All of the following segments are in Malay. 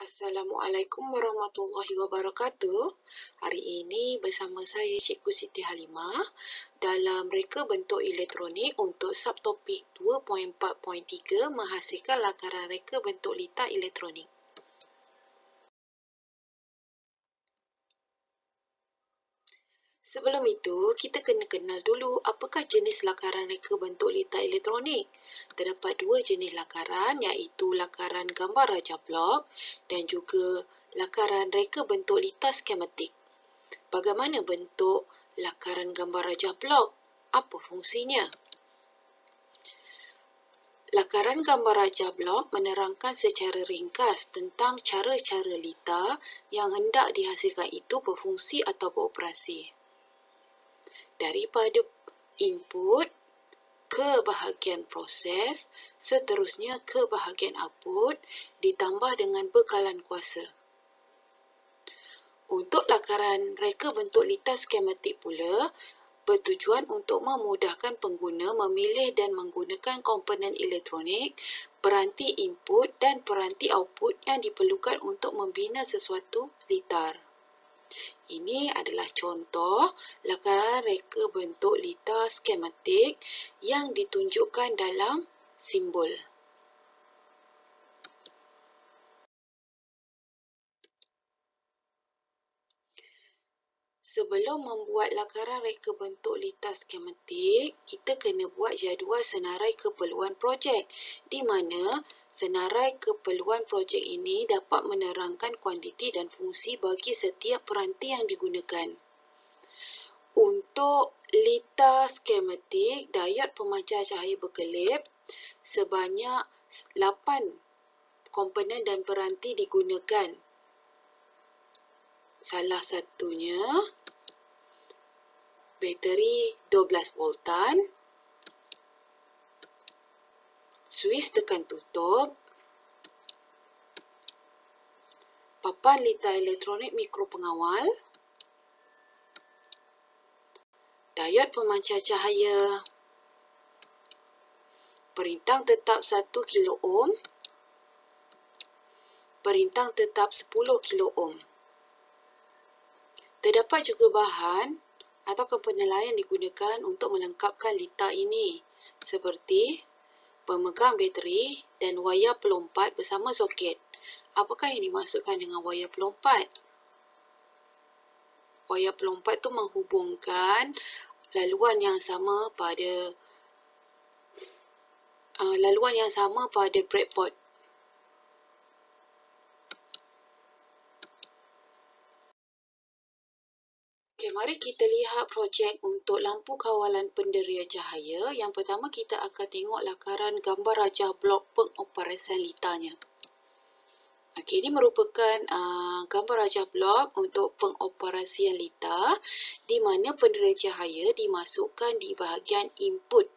Assalamualaikum warahmatullahi wabarakatuh. Hari ini bersama saya Cikgu Siti Halimah dalam reka bentuk elektronik untuk subtopik 2.4.3 menghasilkan lakaran reka bentuk litar elektronik. Sebelum itu, kita kena kenal dulu apakah jenis lakaran reka bentuk litar elektronik. Terdapat dua jenis lakaran, iaitu lakaran gambar raja blok dan juga lakaran reka bentuk litar skematik. Bagaimana bentuk lakaran gambar raja blok? Apa fungsinya? Lakaran gambar raja blok menerangkan secara ringkas tentang cara-cara litar yang hendak dihasilkan itu berfungsi atau beroperasi. Daripada input ke bahagian proses, seterusnya ke bahagian output ditambah dengan bekalan kuasa. Untuk lakaran reka bentuk litar skematik pula, bertujuan untuk memudahkan pengguna memilih dan menggunakan komponen elektronik, peranti input dan peranti output yang diperlukan untuk membina sesuatu litar. Ini adalah contoh lakaran reka bentuk litar skematik yang ditunjukkan dalam simbol. Sebelum membuat lakaran reka bentuk litar skematik, kita kena buat jadual senarai keperluan projek, di mana senarai keperluan projek ini dapat menerangkan kuantiti dan fungsi bagi setiap peranti yang digunakan. Untuk litar skematik, diod pemancar cahaya berkelip sebanyak 8 komponen dan peranti digunakan. Salah satunya bateri 12 voltan, suis tekan tutup, papan litar elektronik mikropengawal, diod pemancar cahaya, perintang tetap 1 kilo ohm, perintang tetap 10 kilo ohm. Terdapat juga bahan atau komponen lain digunakan untuk melengkapkan litar ini, seperti pemegang bateri dan wayar pelompat bersama soket. Apakah yang dimaksudkan dengan wayar pelompat? Wayar pelompat itu menghubungkan laluan yang sama pada breadboard. Okey, mari kita lihat projek untuk lampu kawalan penderia cahaya. Yang pertama kita akan tengok lakaran gambar raja blok pengoperasian litarnya. Okey, ini merupakan gambar raja blok untuk pengoperasian litar, di mana penderia cahaya dimasukkan di bahagian input.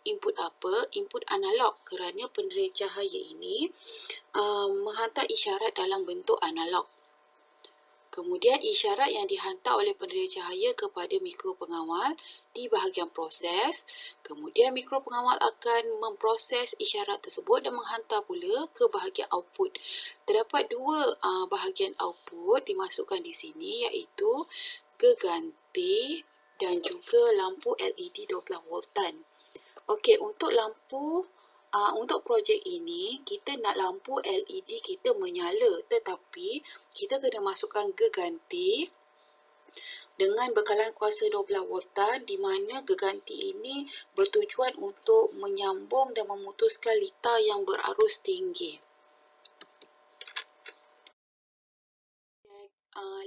Input apa? Input analog, kerana penderia cahaya ini menghantar isyarat dalam bentuk analog. Kemudian isyarat yang dihantar oleh penderia cahaya kepada mikropengawal di bahagian proses. Kemudian mikropengawal akan memproses isyarat tersebut dan menghantar pula ke bahagian output. Terdapat dua bahagian output dimasukkan di sini, iaitu geganti dan juga lampu LED 12 voltan. Okey, untuk untuk projek ini, kita nak lampu LED kita menyala, tetapi kita kena masukkan geganti dengan bekalan kuasa 12 voltan, di mana geganti ini bertujuan untuk menyambung dan memutuskan litar yang berarus tinggi.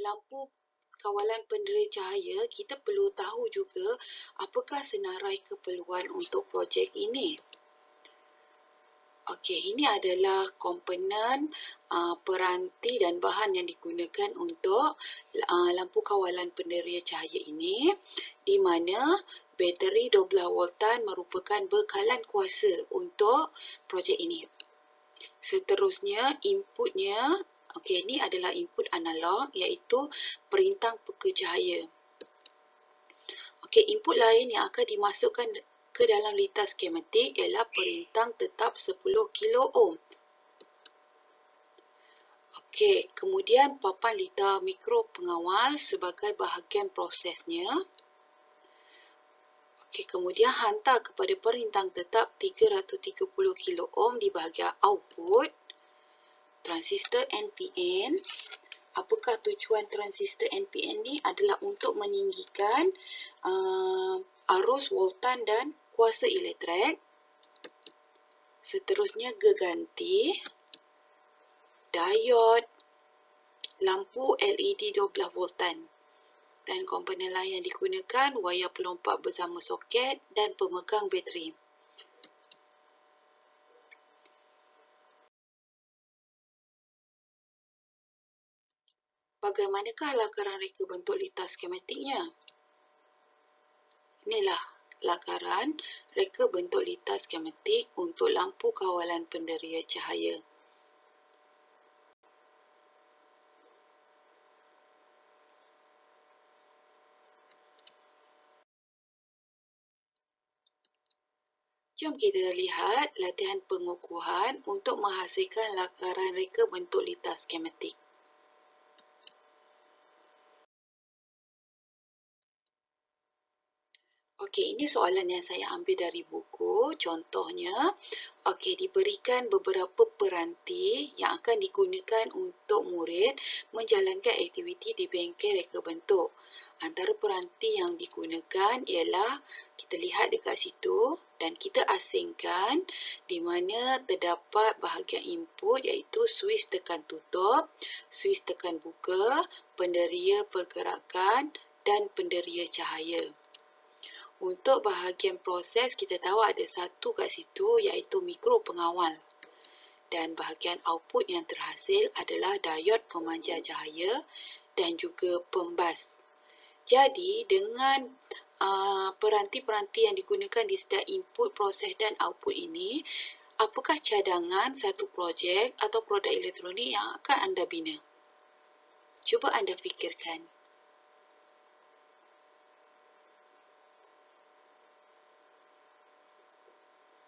Lampu kawalan penderia cahaya, kita perlu tahu juga apakah senarai keperluan untuk projek ini. Okey, ini adalah komponen peranti dan bahan yang digunakan untuk lampu kawalan penderia cahaya ini, di mana bateri 12 voltan merupakan bekalan kuasa untuk projek ini. Seterusnya, inputnya, okey, ini adalah input analog, iaitu perintang peka cahaya. Okey, input lain yang akan dimasukkan ke dalam litar skematik ialah perintang tetap 10 kilo ohm. Okey, kemudian papan litar mikro pengawal sebagai bahagian prosesnya. Okey, kemudian hantar kepada perintang tetap 330 kilo ohm di bahagian output. Transistor NPN. Apakah tujuan transistor NPN ni? Adalah untuk meninggikan arus voltan dan kuasa elektrik. Seterusnya geganti, diod, lampu LED 12 voltan. Dan komponen lain yang digunakan, wayar pelompak bersama soket dan pemegang bateri. Bagaimanakah lakaran reka bentuk litar skematiknya? Inilah lakaran reka bentuk litar skematik untuk lampu kawalan penderia cahaya. Jom kita lihat latihan pengukuhan untuk menghasilkan lakaran reka bentuk litar skematik. Okey, ini soalan yang saya ambil dari buku. Contohnya, okey, diberikan beberapa peranti yang akan digunakan untuk murid menjalankan aktiviti di bengkel reka bentuk. Antara peranti yang digunakan ialah, kita lihat dekat situ dan kita asingkan di mana terdapat bahagian input iaitu switch tekan tutup, switch tekan buka, penderia pergerakan dan penderia cahaya. Untuk bahagian proses, kita tahu ada satu kat situ iaitu mikro pengawal. Dan bahagian output yang terhasil adalah diod pemancar cahaya dan juga pembas. Jadi, dengan peranti-peranti yang digunakan di setiap input, proses dan output ini, apakah cadangan satu projek atau produk elektronik yang akan anda bina? Cuba anda fikirkan.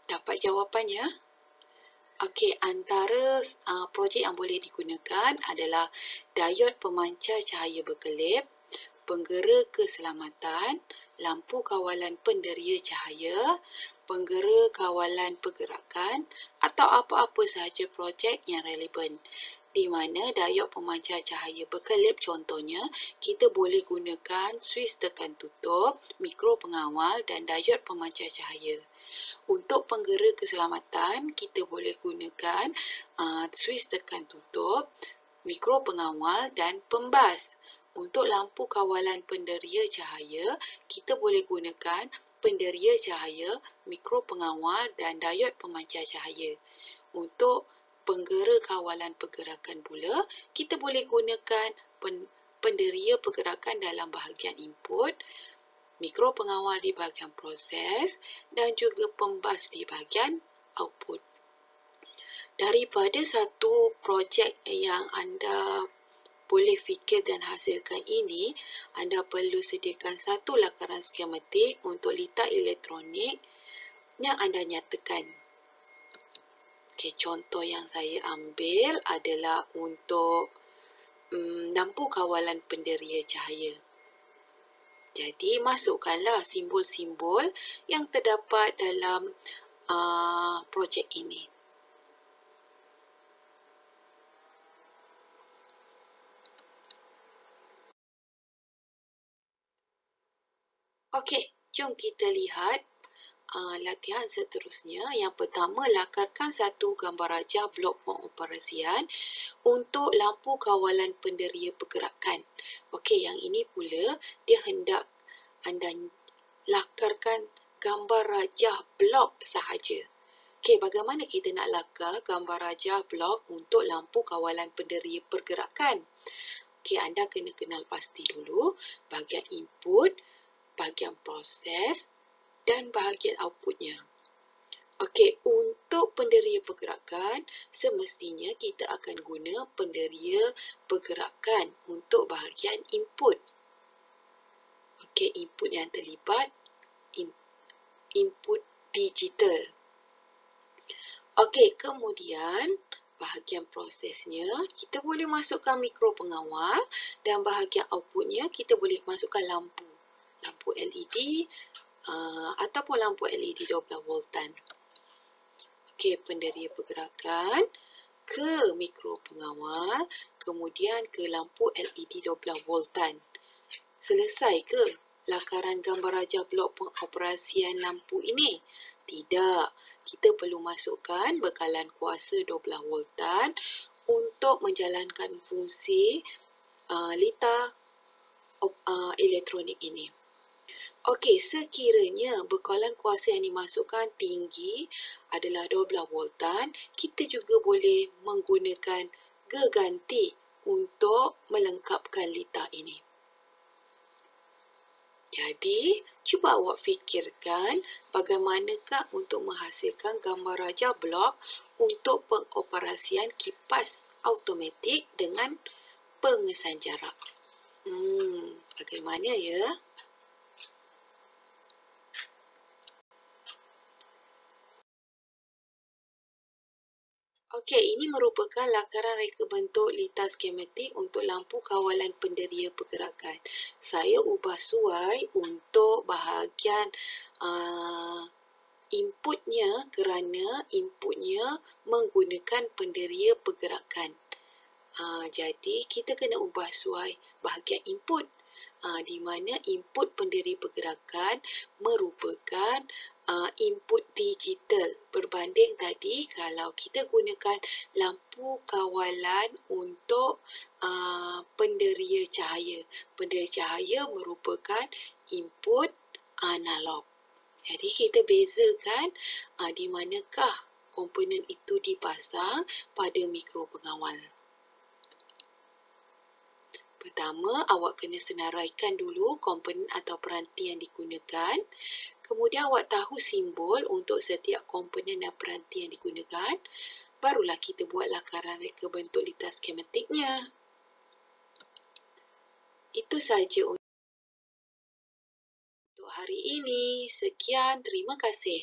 Dapat jawapannya? Okey, antara projek yang boleh digunakan adalah diod pemancar cahaya berkelip, penggera keselamatan, lampu kawalan penderia cahaya, penggera kawalan pergerakan atau apa-apa sahaja projek yang relevan. Di mana diod pemancar cahaya berkelip contohnya, kita boleh gunakan switch tekan tutup, mikro pengawal dan diod pemancar cahaya. Untuk penggera keselamatan, kita boleh gunakan switch tekan tutup, mikro pengawal dan pembas. Untuk lampu kawalan penderia cahaya, kita boleh gunakan penderia cahaya, mikro pengawal dan diod pemancar cahaya. Untuk penggera kawalan pergerakan pula, kita boleh gunakan penderia pergerakan dalam bahagian input, mikro pengawal di bahagian proses dan juga pembas di bahagian output. Daripada satu projek yang anda boleh fikir dan hasilkan ini, anda perlu sediakan satu lakaran skematik untuk litar elektronik yang anda nyatakan. Okay, contoh yang saya ambil adalah untuk lampu kawalan penderia cahaya. Jadi, masukkanlah simbol-simbol yang terdapat dalam projek ini. Okey, jom kita lihat latihan seterusnya. Yang pertama, lakarkan satu gambar rajah blok pengoperasian untuk lampu kawalan penderia pergerakan. Okey, yang ini pula dia hendak anda lakarkan gambar rajah blok sahaja. Okey, bagaimana kita nak lakar gambar rajah blok untuk lampu kawalan penderia pergerakan? Okey, anda kena kenal pasti dulu bahagian input, bahagian proses dan bahagian outputnya. Okey, untuk penderia pergerakan, semestinya kita akan guna penderia pergerakan untuk bahagian input. Okey, input yang terlibat, input digital. Okey, kemudian bahagian prosesnya, kita boleh masukkan mikro pengawal dan bahagian outputnya kita boleh masukkan lampu LED ataupun lampu LED 12 voltan. Okey, penderia pergerakan ke mikro pengawal, kemudian ke lampu LED 12 voltan. Selesai ke lakaran gambar rajah blok pengoperasian lampu ini? Tidak. Kita perlu masukkan bekalan kuasa 12 voltan untuk menjalankan fungsi litar elektronik ini. Okey, sekiranya bekalan kuasa yang dimasukkan tinggi adalah 12 voltan, kita juga boleh menggunakan geganti untuk melengkapkan litar ini. Jadi, cuba awak fikirkan bagaimanakah untuk menghasilkan gambar rajah blok untuk pengoperasian kipas automatik dengan pengesan jarak. Bagaimana ya? Okey, ini merupakan lakaran reka bentuk litar skematik untuk lampu kawalan penderia pergerakan. Saya ubah suai untuk bahagian inputnya kerana inputnya menggunakan penderia pergerakan. Jadi, kita kena ubah suai bahagian input. Di mana input pendiri pergerakan merupakan input digital berbanding tadi kalau kita gunakan lampu kawalan untuk penderia cahaya. Penderia cahaya merupakan input analog. Jadi kita bezakan di manakah komponen itu dipasang pada mikro pengawal. Pertama, awak kena senaraikan dulu komponen atau peranti yang digunakan. Kemudian awak tahu simbol untuk setiap komponen dan peranti yang digunakan. Barulah kita buat lakaran reka bentuk litar skematiknya. Itu sahaja untuk hari ini. Sekian, terima kasih.